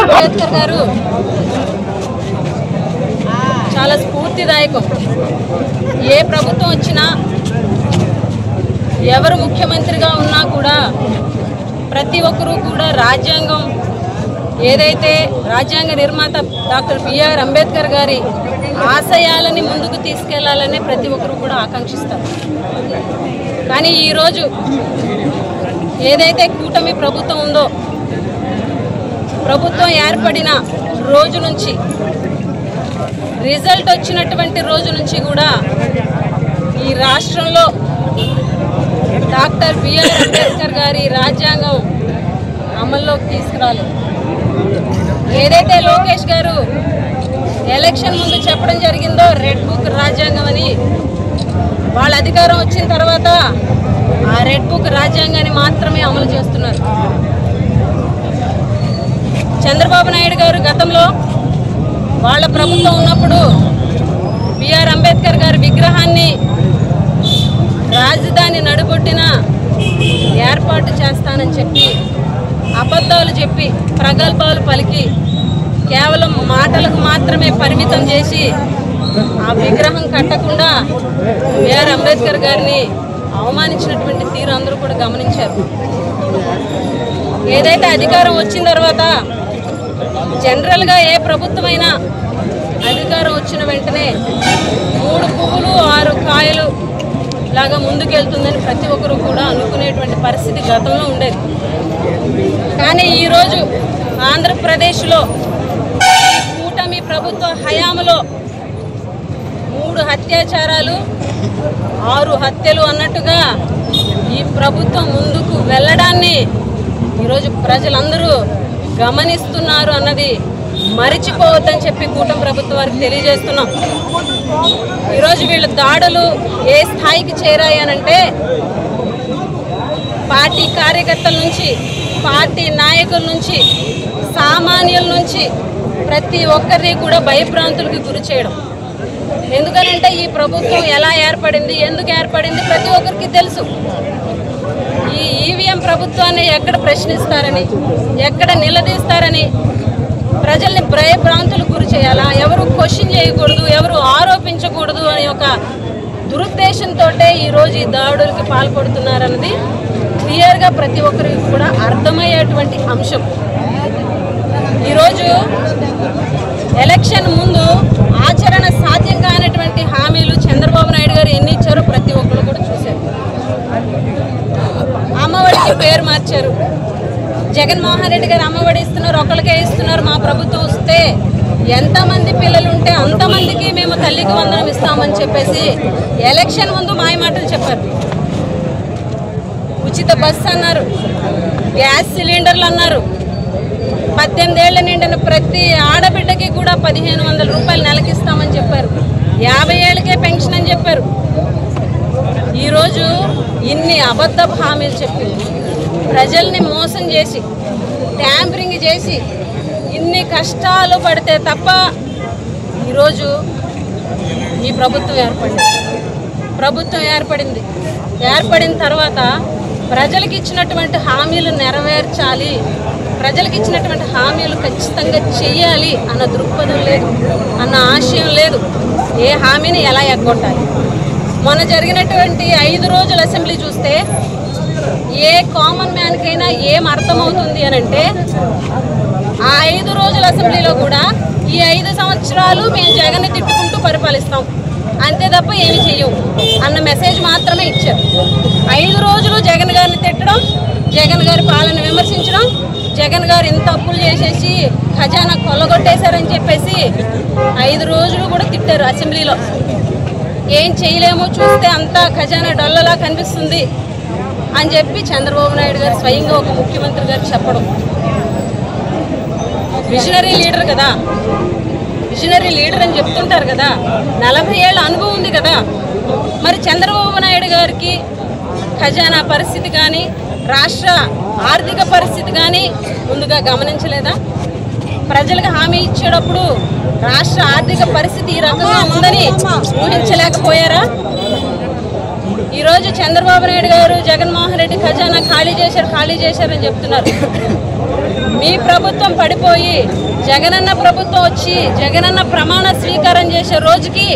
అంబేద్కర్ గారు చాలా స్ఫూర్తిదాయకం. ఏ ప్రభుత్వం వచ్చినా ఎవరు ముఖ్యమంత్రిగా ఉన్నా కూడా ప్రతి ఒక్కరూ కూడా రాజ్యాంగం ఏదైతే రాజ్యాంగ నిర్మాత డాక్టర్ బిఆర్ అంబేద్కర్ గారి ఆశయాలని ముందుకు తీసుకెళ్లాలని ప్రతి ఒక్కరూ కూడా ఆకాంక్షిస్తారు. కానీ ఈరోజు ఏదైతే కూటమి ప్రభుత్వం ఉందో, ప్రభుత్వం ఏర్పడిన రోజు నుంచి రిజల్ట్ వచ్చినటువంటి రోజు నుంచి కూడా ఈ రాష్ట్రంలో డాక్టర్ బిఆర్ అంబేద్కర్ గారి రాజ్యాంగం అమల్లోకి తీసుకురాలేదు. ఏదైతే లోకేష్ గారు ఎలక్షన్ ముందు చెప్పడం జరిగిందో రెడ్ బుక్ రాజ్యాంగం అని, వాళ్ళ అధికారం వచ్చిన తర్వాత ఆ రెడ్ బుక్ రాజ్యాంగాన్ని మాత్రమే అమలు చేస్తున్నారు. చంద్రబాబు నాయుడు గారు గతంలో వాళ్ళ ప్రభుత్వం ఉన్నప్పుడు బిఆర్ అంబేద్కర్ గారి విగ్రహాన్ని రాజధాని నడుబొడ్డిన ఏర్పాటు చేస్తానని చెప్పి అబద్ధాలు చెప్పి ప్రగల్భాలు పలికి కేవలం మాటలకు మాత్రమే పరిమితం చేసి ఆ విగ్రహం కట్టకుండా బిఆర్ అంబేద్కర్ గారిని అవమానించినటువంటి తీరు అందరూ కూడా గమనించారు. ఏదైతే అధికారం వచ్చిన తర్వాత జనరల్గా ఏ ప్రభుత్వమైనా అధికారం వచ్చిన వెంటనే 3 పువ్వులు 6 కాయలు లాగా ముందుకెళ్తుందని ప్రతి ఒక్కరూ కూడా అనుకునేటువంటి పరిస్థితి గతంలో ఉండేది. కానీ ఈరోజు ఆంధ్రప్రదేశ్లో కూటమి ప్రభుత్వ హయాంలో 3 అత్యాచారాలు 6 హత్యలు అన్నట్టుగా ఈ ప్రభుత్వం ముందుకు వెళ్ళడాన్ని ఈరోజు ప్రజలందరూ గమనిస్తున్నారు అన్నది మరిచిపోవద్దని చెప్పి కూటమి ప్రభుత్వం వారికి తెలియజేస్తున్నాం. ఈరోజు వీళ్ళ దాడులు ఏ స్థాయికి చేరాయనంటే పార్టీ కార్యకర్తల నుంచి, పార్టీ నాయకుల నుంచి, సామాన్యుల నుంచి ప్రతి ఒక్కరిని కూడా భయభ్రాంతులకు గురి చేయడం. ఎందుకనంటే ఈ ప్రభుత్వం ఎలా ఏర్పడింది, ఎందుకు ఏర్పడింది ప్రతి ఒక్కరికి తెలుసు. ఈ ఈవీఎం ప్రభుత్వాన్ని ఎక్కడ ప్రశ్నిస్తారని, ఎక్కడ నిలదీస్తారని, ప్రజల్ని భయభ్రాంతులకు గురి చేయాలా, ఎవరు క్వశ్చన్ చేయకూడదు, ఎవరు ఆరోపించకూడదు అనే ఒక దురుద్దేశంతో ఈరోజు ఈ దాడులకి పాల్పడుతున్నారన్నది క్లియర్గా ప్రతి ఒక్కరికి కూడా అర్థమయ్యేటువంటి అంశం. ఈరోజు ఎలక్షన్ ముందు ఆచరణ సాధ్యం కానటువంటి హామీలు చంద్రబాబు నాయుడు గారు ఎన్ని ఇచ్చారో ప్రతి ఒక్కరు కూడా చూశారు. అమ్మఒడికి పేరు మార్చారు. జగన్మోహన్ రెడ్డి గారు అమ్మఒడి ఇస్తున్నారు, ఒకరికే ఇస్తున్నారు. మా ప్రభుత్వం వస్తే ఎంతమంది పిల్లలు ఉంటే అంతమందికి మేము తల్లికి వందనం ఇస్తామని చెప్పేసి ఎలక్షన్ ముందు మాయమాటలు చెప్పారు. ఉచిత బస్సు అన్నారు, గ్యాస్ సిలిండర్లు అన్నారు, 18 ఏళ్ల నిండిన ప్రతి ఆడబిడ్డకి కూడా 1500 రూపాయలు నెలకిస్తామని చెప్పారు. 50 ఏళ్ళకే పెన్షన్ అని చెప్పారు. ఈరోజు ఇన్ని అబద్ధపు హామీలు చెప్పి ప్రజల్ని మోసం చేసి ట్యాంపరింగ్ చేసి ఇన్ని కష్టాలు పడితే తప్ప ఈరోజు ఈ ప్రభుత్వం ఏర్పడింది. ఏర్పడిన తర్వాత ప్రజలకు ఇచ్చినటువంటి హామీలు నెరవేర్చాలి, ప్రజలకు ఇచ్చినటువంటి హామీలు ఖచ్చితంగా చెయ్యాలి అన్న దృక్పథం లేదు, అన్న ఆశయం లేదు. ఏ హామీని ఎలా ఎగ్గొట్టాలి. మొన్న జరిగినటువంటి 5 రోజుల అసెంబ్లీ చూస్తే ఏ కామన్ మ్యాన్కైనా ఏం అర్థమవుతుంది అని అంటే, ఆ 5 రోజుల అసెంబ్లీలో కూడా ఈ 5 సంవత్సరాలు మేము జగన్ని తిట్టుకుంటూ పరిపాలిస్తాం అంతే తప్ప ఏమి చెయ్యము అన్న మెసేజ్ మాత్రమే ఇచ్చారు. 5 రోజులు జగన్ గారిని తిట్టడం, జగన్ గారి పాలన విమర్శించడం, జగన్ గారు ఇంత తప్పులు చేసేసి ఖజానా కొల్లగొట్టేశారని చెప్పేసి 5 రోజులు కూడా తిట్టారు అసెంబ్లీలో. ఏం చేయలేమో, చూస్తే అంతా ఖజానా డొల్లలా కనిపిస్తుంది అని చెప్పి చంద్రబాబు నాయుడు గారు స్వయంగా ఒక ముఖ్యమంత్రి గారు చెప్పడం. విజనరీ లీడర్ కదా, విజనరీ లీడర్ అని చెప్తుంటారు కదా, 40 ఏళ్ళ అనుభవం ఉంది కదా. మరి చంద్రబాబు నాయుడు గారికి ఖజానా పరిస్థితి కానీ రాష్ట్ర ఆర్థిక పరిస్థితి కానీ ముందుగా గమనించలేదా? ప్రజలకు హామీ ఇచ్చేటప్పుడు రాష్ట్ర ఆర్థిక పరిస్థితి ఈ రకంగా ఉందని ఊహించలేకపోయారా? ఈరోజు చంద్రబాబు నాయుడు గారు జగన్మోహన్ రెడ్డి ఖజానా ఖాళీ చేశారని చెప్తున్నారు. మీ ప్రభుత్వం పడిపోయి జగనన్న ప్రభుత్వం వచ్చి జగనన్న ప్రమాణ స్వీకారం చేసే రోజుకి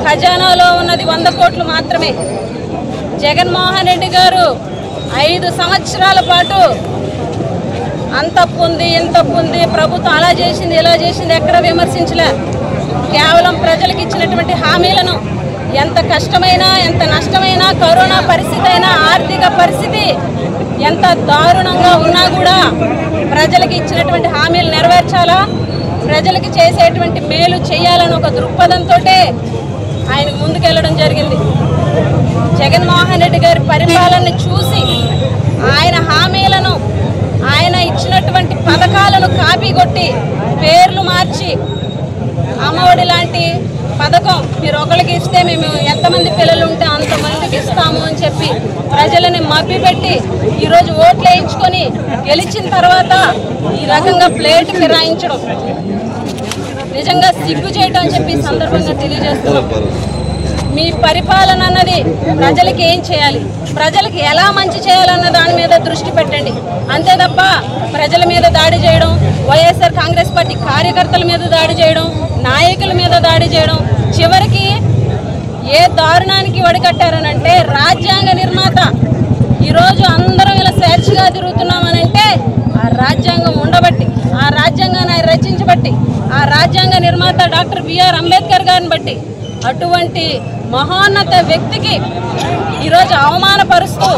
ఖజానాలో ఉన్నది 100 కోట్లు మాత్రమే. జగన్మోహన్ రెడ్డి గారు 5 సంవత్సరాల పాటు అంతప్పు ఉంది ఇంతప్పు ఉంది, ప్రభుత్వం అలా చేసింది ఇలా చేసింది ఎక్కడ విమర్శించలే. కేవలం ప్రజలకు ఇచ్చినటువంటి హామీలను ఎంత కష్టమైనా ఎంత నష్టమైనా, కరోనా పరిస్థితి అయినా, ఆర్థిక పరిస్థితి ఎంత దారుణంగా ఉన్నా కూడా ప్రజలకు ఇచ్చినటువంటి హామీలు నెరవేర్చాలా, ప్రజలకి చేసేటువంటి మేలు చేయాలని ఒక దృక్పథంతో ఆయనకు ముందుకెళ్ళడం జరిగింది. జగన్మోహన్ రెడ్డి గారి పరిపాలనని చూసి ఆయన హామీలను, ఆయన ఇచ్చినటువంటి పథకాలను కాపీ కొట్టి పేర్లు మార్చి అమ్మఒడి లాంటి పథకం మీరు ఒకరికి ఇస్తే మేము ఎంతమంది పిల్లలు ఉంటే అంతమందికి ఇస్తాము అని చెప్పి ప్రజలని మభ్యపెట్టి ఈరోజు ఓట్లు వేయించుకొని గెలిచిన తర్వాత ఈ రకంగా ప్లేట్ ఫిరాయించడం నిజంగా సిగ్గు చేయటం అని చెప్పి సందర్భంగా తెలియజేస్తున్నాం. మీ పరిపాలన అన్నది ప్రజలకి ఏం చేయాలి, ప్రజలకి ఎలా మంచి చేయాలన్న దాని మీద దృష్టి పెట్టండి. అంతే తప్ప ప్రజల మీద దాడి చేయడం, వైఎస్ఆర్ కాంగ్రెస్ పార్టీ కార్యకర్తల మీద దాడి చేయడం, నాయకుల మీద దాడి చేయడం, చివరికి ఏ దారుణానికి వడికట్టారనంటే రాజ్యాంగ నిర్మాత ఈరోజు అందరం ఇలా స్వేచ్ఛగా తిరుగుతున్నామనంటే ఆ రాజ్యాంగం ఉండబట్టి, ఆ రాజ్యాంగాన్ని ఆయన రచించబట్టి, ఆ రాజ్యాంగ నిర్మాత డాక్టర్ బిఆర్ అంబేద్కర్ గారిని బట్టి అటువంటి మహోన్నత వ్యక్తికి ఈరోజు అవమానపరుస్తూ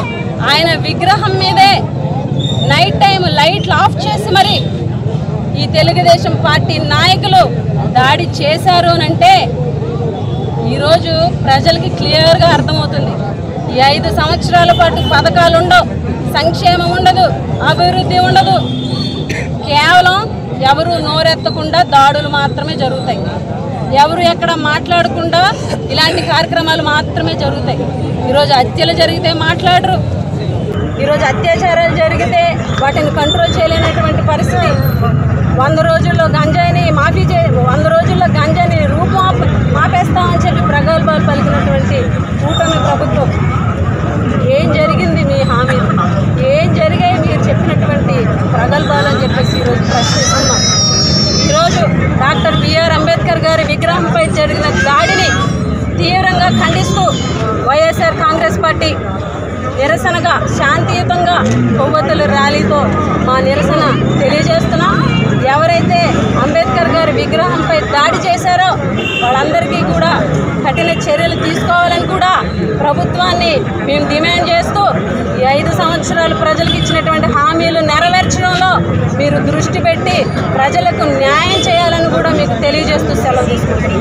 ఆయన విగ్రహం మీదే నైట్ టైం లైట్లు ఆఫ్ చేసి మరి ఈ తెలుగుదేశం పార్టీ నాయకులు దాడి చేశారు అంటే ఈరోజు ప్రజలకి క్లియర్గా అర్థమవుతుంది. ఈ 5 సంవత్సరాల పాటు పథకాలు ఉండవు, సంక్షేమం ఉండదు, అభివృద్ధి ఉండదు, కేవలం ఎవరు నోరెత్తకుండా దాడులు మాత్రమే జరుగుతాయి. ఎవరు ఎక్కడ మాట్లాడకుండా ఇలాంటి కార్యక్రమాలు మాత్రమే జరుగుతాయి. ఈరోజు హత్యలు జరిగితే మాట్లాడరు, ఈరోజు అత్యాచారాలు జరిగితే వాటిని కంట్రోల్ చేయలేనటువంటి పరిస్థితి. 100 రోజుల్లో గంజాయిని 100 రోజుల్లో గంజాయిని మాపేస్తామని చెప్పి ప్రగల్భాలు పలికినటువంటి కూటమి ప్రభుత్వం. ఏం జరిగింది మీ హామీలు, ఏం జరిగాయి మీరు చెప్పినటువంటి ప్రగల్భాలు అని చెప్పేసి ఈరోజు ప్రశ్నిస్తున్నాం. ఈరోజు డాక్టర్ బిఆర్ అంబేద్కర్ గారి విగ్రహంపై జరిగిన దాడిని తీవ్రంగా ఖండిస్తూ వైఎస్ఆర్ కాంగ్రెస్ పార్టీ నిరసనగా శాంతియుతంగా కొవ్వొత్తుల ర్యాలీతో మా నిరసన తెలియజేస్తున్నాం. ఎవరైతే అంబేద్కర్ గారి విగ్రహంపై దాడి చేశారో వాళ్ళందరికీ కూడా కఠిన చర్యలు తీసుకోవాలని కూడా ప్రభుత్వాన్ని మేము డిమాండ్ చేస్తూ ఈ 5 సంవత్సరాలు ప్రజలకు ఇచ్చినటువంటి హామీలు నెరవేర్చడంలో మీరు దృష్టి పెట్టి ప్రజలకు న్యాయం చేయాలని కూడా మీకు తెలియజేస్తూ సెలవు తీసుకుంటున్నాం.